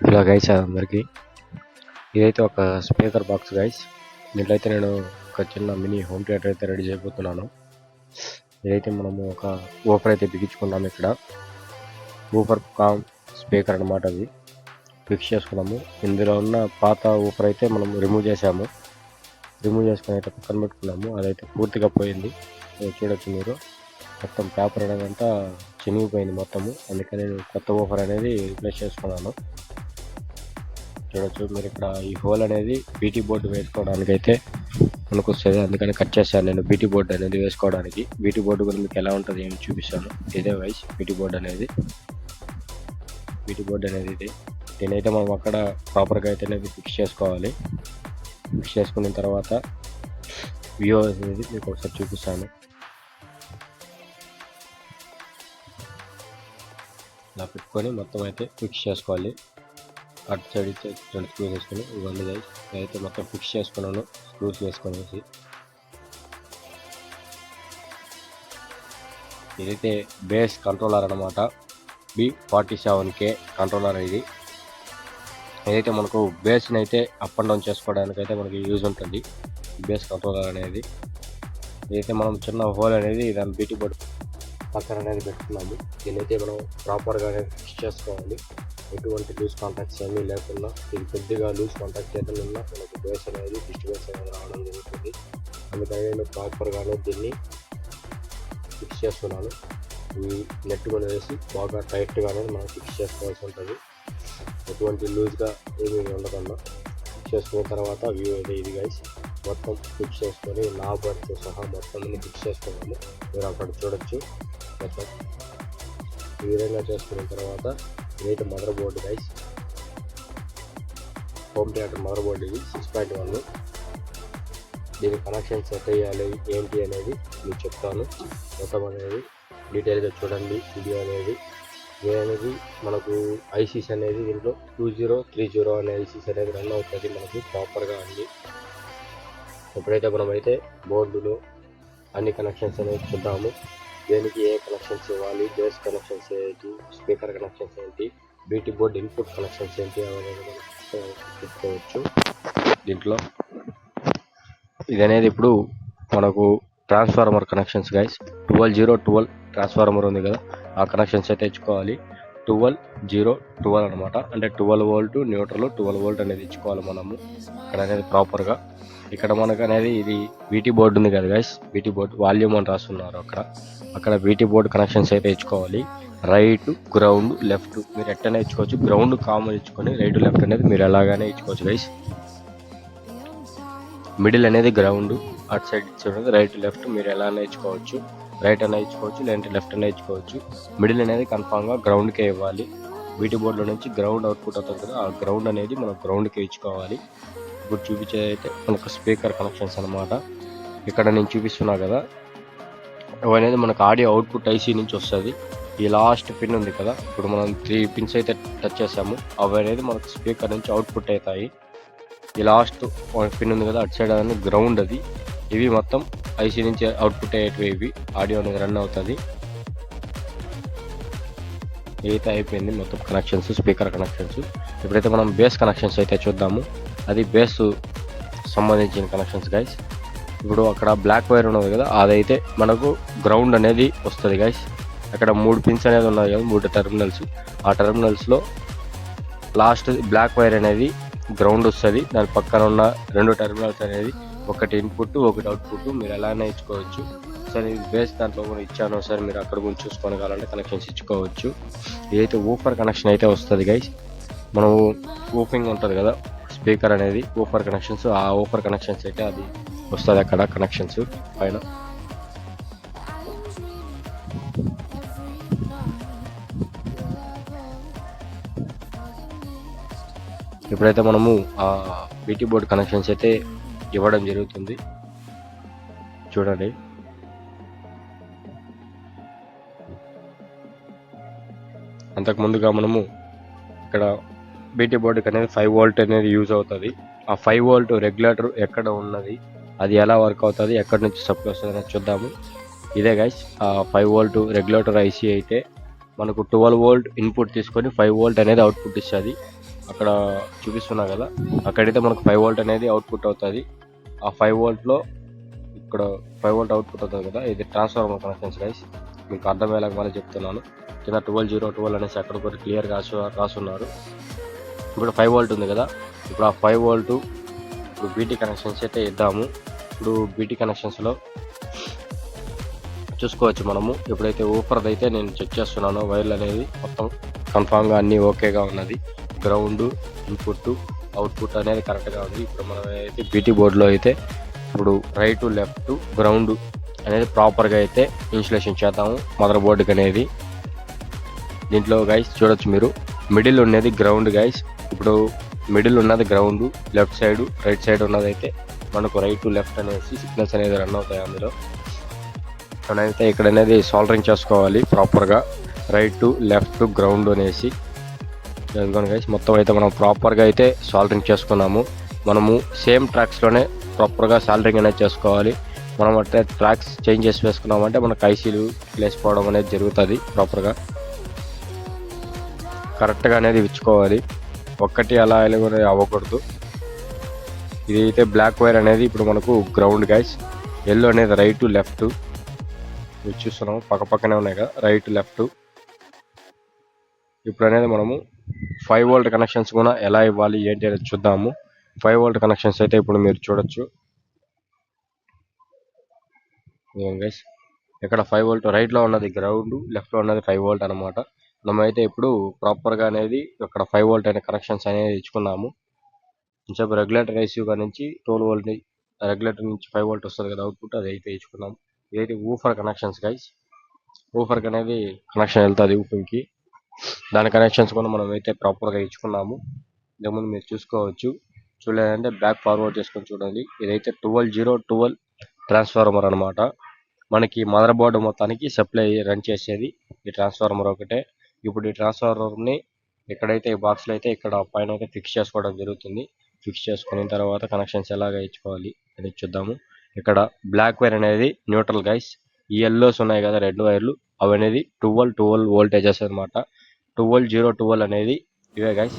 Hello guys, అందరికీ ఇదైతే ఒక స్పీకర్ బాక్స్ గైస్. దీంట్లో అయితే నేను ఒక చిన్న మినీ హోమ్ థియేటర్ అయితే రెడీ చేయబోతున్నాను. ఇదైతే మనము ఒక ఊఫర్ అయితే బిగించుకున్నాము. ఇక్కడ ఊఫర్ కామ్ స్పీకర్ అనమాట. అది ఫిక్స్ చేసుకున్నాము. ఇందులో ఉన్న పాత ఊఫర్ అయితే మనం రిమూవ్ చేసుకుని అయితే పక్కన పెట్టుకున్నాము. అదైతే పూర్తిగా పోయింది. చూడొచ్చు మీరు, మొత్తం పేపర్ అనేది అంతా చినిగిపోయింది మొత్తము. అందుకని నేను కొత్త ఊఫర్ అనేది రీప్లేస్ చేసుకున్నాను. చూడొచ్చు మీరు ఇక్కడ ఈ హోల్ అనేది బీటీ బోర్డు వేసుకోవడానికి అయితే మనకు వస్తుంది. అందుకని కట్ చేశాను నేను బీటీ బోర్డు అనేది వేసుకోవడానికి. బీటీ బోర్డు కూడా మీకు ఎలా ఉంటుంది ఏమి చూపిస్తాను. ఇదే వైస్ బీటీ బోర్డు అనేది ఇది. దీనైతే మనం అక్కడ ప్రాపర్గా అయితే అనేది ఫిక్స్ చేసుకోవాలి. ఫిక్స్ చేసుకున్న తర్వాత వ్యూ అనేది మీకు ఒకసారి చూపిస్తాను. ఇలా పెట్టుకొని మొత్తం అయితే ఫిక్స్ చేసుకోవాలి. అటు సైడ్ ఇచ్చే 2 స్క్రూస్ వేసుకొని ఇవన్నీ అయితే మొత్తం ఫిక్స్ చేసుకున్నాను. స్క్రూస్ వేసుకొనేసి ఇదైతే బేస్ కంట్రోలర్ అనమాట. B47K కంట్రోలర్ ఇది. ఏదైతే మనకు బేస్ని అయితే అప్ అండ్ డౌన్ చేసుకోవడానికి అయితే మనకి యూజ్ ఉంటుంది బేస్ కంట్రోలర్ అనేది. ఇదైతే మనం చిన్న హోల్ అనేది దాని బీటీ బోర్డు పక్కన అనేది పెట్టుకున్నాము. దీనైతే మనం ప్రాపర్గా అనేది ఫిక్స్ చేసుకోవాలి. ఎటువంటి లూజ్ కాంటాక్ట్స్ ఏమీ లేకుండా, ఇది కొద్దిగా లూజ్ కాంటాక్ట్ ఏదైనా ఉన్నా మనకు బేస్ అనేది డిస్టర్బెన్స్ అనేది రావడం జరుగుతుంది. అందుకని నేను ప్రాపర్గానే దీన్ని ఫిక్స్ చేస్తున్నాను. ఈ నెట్ కొని వేసి బాగా టైట్గా అనేది మనం ఫిక్స్ చేసుకోవాల్సి ఉంటుంది. ఎటువంటి లూజ్గా ఏమీ ఉండకుండా ఫిక్స్ చేసుకున్న తర్వాత వ్యూ అయితే ఇది గైస్. మొత్తం ఫిక్స్ చేసుకొని నాబర్తో సహా మొత్తం ఫిక్స్ చేసుకున్నాము. మీరు అక్కడ చూడొచ్చు. మొత్తం ఈ విధంగా చేసుకున్న తర్వాత ఇదైతే mother board guys. Home theatre mother board ఇది 6.1. దీని కనెక్షన్స్ ఎట్ వేయాలి ఏంటి అనేది మీకు చెప్తాను. మొత్తం అనేది డీటెయిల్గా చూడండి వీడియో అనేది. అనేది మనకు ఐసీస్ అనేది దీంట్లో 2030 అనే ఐసీస్ అనేది రన్ అవుతుంది మనకు ప్రాపర్గా అన్ని. ఎప్పుడైతే మనమైతే బోర్డులో అన్ని కనెక్షన్స్ అనేది చూద్దాము. దేనికి ఏ కనెక్షన్స్ ఇవ్వాలి, బేస్ కనెక్షన్స్ ఏంటి, స్పీకర్ కనెక్షన్స్ ఏంటి, బీటీ బోర్డ్ ఇన్పుట్ కనెక్షన్స్ ఏంటి అనేది మనం చూసుకోవచ్చు. దీంట్లో ఇది అనేది ఇప్పుడు మనకు ట్రాన్స్ఫార్మర్ కనెక్షన్స్ గైస్. 12-0-12 ట్రాన్స్ఫార్మర్ ఉంది కదా, ఆ కనెక్షన్స్ అయితే ఇచ్చుకోవాలి. 12-0-12 అనమాట. అంటే 12 వోల్ట్ న్యూట్రల్, 12 వోల్ట్ అనేది ఇచ్చుకోవాలి మనము ఇక్కడ అనేది ప్రాపర్గా. ఇక్కడ మనకు అనేది ఇది బీటీ బోర్డు ఉంది కదా గైస్, బీటీ బోర్డు వాల్యూమ్ అని రాస్తున్నారు అక్కడ బీటీ బోర్డు కనెక్షన్స్ అయితే ఇచ్చుకోవాలి. రైట్, గ్రౌండ్, లెఫ్ట్ మీరు ఎట్టనే ఇచ్చుకోవచ్చు. గ్రౌండ్ కామన్ ఇచ్చుకొని రైట్ లెఫ్ట్ అనేది మీరు ఎలాగానే ఇచ్చుకోవచ్చు గైస్. మిడిల్ అనేది గ్రౌండ్, అటు సైడ్ ఇచ్చేది రైట్ లెఫ్ట్ మీరు ఎలా అన్నా ఇచ్చుకోవచ్చు. రైట్ అన్నా ఇచ్చుకోవచ్చు, లేదంటే లెఫ్ట్ అన్నా ఇచ్చుకోవచ్చు. మిడిల్ అనేది కన్ఫామ్గా గ్రౌండ్కే ఇవ్వాలి. బీటీ బోర్డులో నుంచి గ్రౌండ్ అవుట్పుట్ అవుతుంది కదా, ఆ గ్రౌండ్ అనేది మనం గ్రౌండ్కే ఇచ్చుకోవాలి. ఇప్పుడు చూపించేది అయితే మనకు స్పీకర్ కనెక్షన్స్ అనమాట. ఇక్కడ నేను చూపిస్తున్నా కదా, అనేది మనకు ఆడియో అవుట్పుట్ ఐసీ నుంచి వస్తుంది. ఈ లాస్ట్ పిన్ ఉంది కదా, ఇప్పుడు మనం 3 పిన్స్ అయితే టచ్ చేసాము. అవి అనేది మనకు స్పీకర్ నుంచి అవుట్పుట్ అవుతాయి. ఈ లాస్ట్ పిన్ ఉంది కదా, అటు సైడ్ అనేది గ్రౌండ్. అది ఇవి మొత్తం ఐసీ నుంచి అవుట్పుట్ అయ్యేటివి. ఇవి ఆడియో అనేది రన్ అవుతుంది. అయితే అయిపోయింది మొత్తం కనెక్షన్స్, స్పీకర్ కనెక్షన్స్. ఇప్పుడైతే మనం బేస్ కనెక్షన్స్ అయితే చూద్దాము. అది బేస్ సంబంధించిన కనెక్షన్స్ గైస్. ఇప్పుడు అక్కడ బ్లాక్ వైర్ ఉన్నది కదా, అదైతే మనకు గ్రౌండ్ అనేది వస్తుంది గైస్. అక్కడ 3 పిన్స్ అనేది ఉన్నాయి కదా, 3 టెర్మినల్స్. ఆ టెర్మినల్స్లో లాస్ట్ బ్లాక్ వైర్ అనేది గ్రౌండ్ వస్తుంది. దాని పక్కన ఉన్న 2 టెర్మినల్స్ అనేది ఒకటి ఇన్పుట్, ఒకటి అవుట్పుట్ మీరు ఎలానే ఇచ్చుకోవచ్చు. సరే ఇది బేస్ దాంట్లో కూడా ఇచ్చాను సార్, మీరు అక్కడ గురించి చూసుకొని కావాలంటే కనెక్షన్స్ ఇచ్చుకోవచ్చు. ఇదైతే ఊఫర్ కనెక్షన్ అయితే వస్తుంది గైస్. మనం ఊఫింగ్ ఉంటుంది కదా స్పీకర్ అనేది, ఊఫర్ కనెక్షన్స్, ఆ ఊఫర్ కనెక్షన్స్ అయితే అది వస్తుంది అక్కడ కనెక్షన్స్ పైన. ఇప్పుడైతే మనము ఆ బీటీ బోర్డ్ కనెక్షన్స్ అయితే ఇవ్వడం జరుగుతుంది. చూడండి, అంతకు ముందుగా మనము ఇక్కడ బీటీ బోర్డుకి అనేది 5 వోల్ట్ అనేది యూజ్ అవుతుంది. ఆ 5 వోల్ట్ రెగ్యులేటర్ ఎక్కడ ఉన్నది, అది ఎలా వర్క్ అవుతుంది, ఎక్కడి నుంచి సప్లై వస్తుంది అనేది చూద్దాము. ఇదే గైస్ ఆ 5 వోల్ట్ రెగ్యులేటర్ ఐసీ అయితే మనకు 12 వోల్ట్ ఇన్పుట్ తీసుకొని 5 వోల్ట్ అనేది అవుట్పుట్ ఇస్తుంది. అక్కడ చూపిస్తున్నా కదా, అక్కడైతే మనకు 5 వోల్ట్ అనేది అవుట్పుట్ అవుతుంది. ఆ 5 వోల్ట్లో ఇక్కడ 5 వోల్ట్ అవుట్పుట్ అవుతుంది కదా, ఇది ట్రాన్స్ఫార్మర్ కనెక్షన్స్ గైస్. మీకు అర్థమయ్యేలాగా మళ్ళీ చెప్తున్నాను. కింద 12 అనేసి అక్కడ కూడా క్లియర్గా రాసున్నారు. ఇప్పుడు 5 వోల్ట్ ఉంది కదా, ఇప్పుడు ఆ 5 వోల్ట్ ఇప్పుడు బీటీ కనెక్షన్స్ అయితే ఇద్దాము. ఇప్పుడు బీటీ కనెక్షన్స్లో చూసుకోవచ్చు మనము. ఎప్పుడైతే ఊఫర్ది అయితే నేను చెక్ చేస్తున్నానో వైర్లు అనేది మొత్తం కన్ఫామ్గా అన్నీ ఓకేగా ఉన్నది. గ్రౌండ్, ఇన్పుట్, అవుట్పుట్ అనేది కరెక్ట్గా ఉంది. ఇప్పుడు మనం అయితే బీటీ బోర్డులో అయితే ఇప్పుడు రైట్, లెఫ్ట్, గ్రౌండ్ అనేది ప్రాపర్గా అయితే ఇన్స్టలేషన్ చేద్దాము మదర్ బోర్డుకి అనేది. దీంట్లో గైస్ చూడొచ్చు మీరు, మిడిల్ ఉన్నది గ్రౌండ్ గైస్. ఇప్పుడు మిడిల్ ఉన్నది ground, left side, right side ఉన్నది అయితే మనకు రైట్, లెఫ్ట్ అనేసి సిగ్నల్స్ అనేది రన్ అవుతాయి. అందులో మనమైతే ఇక్కడ అనేది సాల్డరింగ్ చేసుకోవాలి ప్రాపర్గా, రైట్, లెఫ్ట్, గ్రౌండ్ అనేసి. గైస్ మొత్తం అయితే మనం ప్రాపర్గా అయితే సాల్డరింగ్ చేసుకున్నాము. మనము సేమ్ ట్రాక్స్లోనే ప్రాపర్గా సాల్డరింగ్ అనేది చేసుకోవాలి. మనం అంటే ట్రాక్స్ చేంజ్ చేసి వేసుకున్నామంటే మనకు ఐసీలు లేసిపోవడం అనేది జరుగుతుంది. ప్రాపర్గా కరెక్ట్గా అనేది ఇచ్చుకోవాలి. ఒక్కటి అలా కూడా అవ్వకూడదు. ఇది అయితే బ్లాక్ వైర్ అనేది ఇప్పుడు మనకు గ్రౌండ్ గైస్, ఎల్లో అనేది రైట్, లెఫ్ట్ చూస్తున్నాము పక్కనే ఉన్నాయి కదా, రైట్, లెఫ్ట్. ఇప్పుడు అనేది మనము 5 వోల్ట్ కనెక్షన్స్ కూడా ఎలా ఇవ్వాలి ఏంటి అనేది చూద్దాము. 5 వోల్ట్ కనెక్షన్స్ అయితే ఇప్పుడు మీరు చూడొచ్చు గైస్. ఇక్కడ 5 వోల్ట్ రైట్లో ఉన్నది గ్రౌండ్, లెఫ్ట్లో ఉన్నది 5 వోల్ట్ అనమాట. మనమైతే ఇప్పుడు ప్రాపర్గా అనేది ఇక్కడ 5 వోల్ట్ అనే కనెక్షన్స్ అనేది ఇచ్చుకున్నాము. కొంచెం రెగ్యులేటర్ ఐసీయూ నుంచి 12 వోల్ట్, రెగ్యులేటర్ నుంచి 5 వోల్ట్ వస్తుంది కదా అవుట్పుట్, అది అయితే ఇచ్చుకున్నాము. ఇదైతే ఊఫర్ కనెక్షన్స్ గైస్. ఊఫర్కి అనేది కనెక్షన్ వెళ్తుంది ఊపింగ్కి. దాని కనెక్షన్స్ కూడా మనం అయితే ప్రాపర్గా ఇచ్చుకున్నాము. ఇంతకుముందు మీరు చూసుకోవచ్చు. చూడలేదంటే బ్యాక్ ఫార్వర్డ్ చేసుకొని చూడండి. ఇదైతే 12 ట్రాన్స్ఫార్మర్ అనమాట. మనకి మదర్ బోర్డు మొత్తానికి సప్లై రన్ చేసేది ఈ ట్రాన్స్ఫార్మర్ ఒకటే. ఇప్పుడు ఈ ట్రాన్స్ఫార్మర్ని ఎక్కడైతే ఈ బాక్స్లో అయితే ఇక్కడ పైన అయితే ఫిక్స్ చేసుకోవడం జరుగుతుంది. ఫిక్స్ చేసుకున్న తర్వాత కనెక్షన్స్ ఎలాగ ఇచ్చుకోవాలి అని చూద్దాము. ఇక్కడ బ్లాక్ వైర్ అనేది న్యూట్రల్ గైస్. ఈ ఎల్లోస్ ఉన్నాయి కదా రెడ్ వైర్లు, అవి అనేది 12 వోల్టేజెస్ అనమాట. 12 అనేది ఇవే గైస్.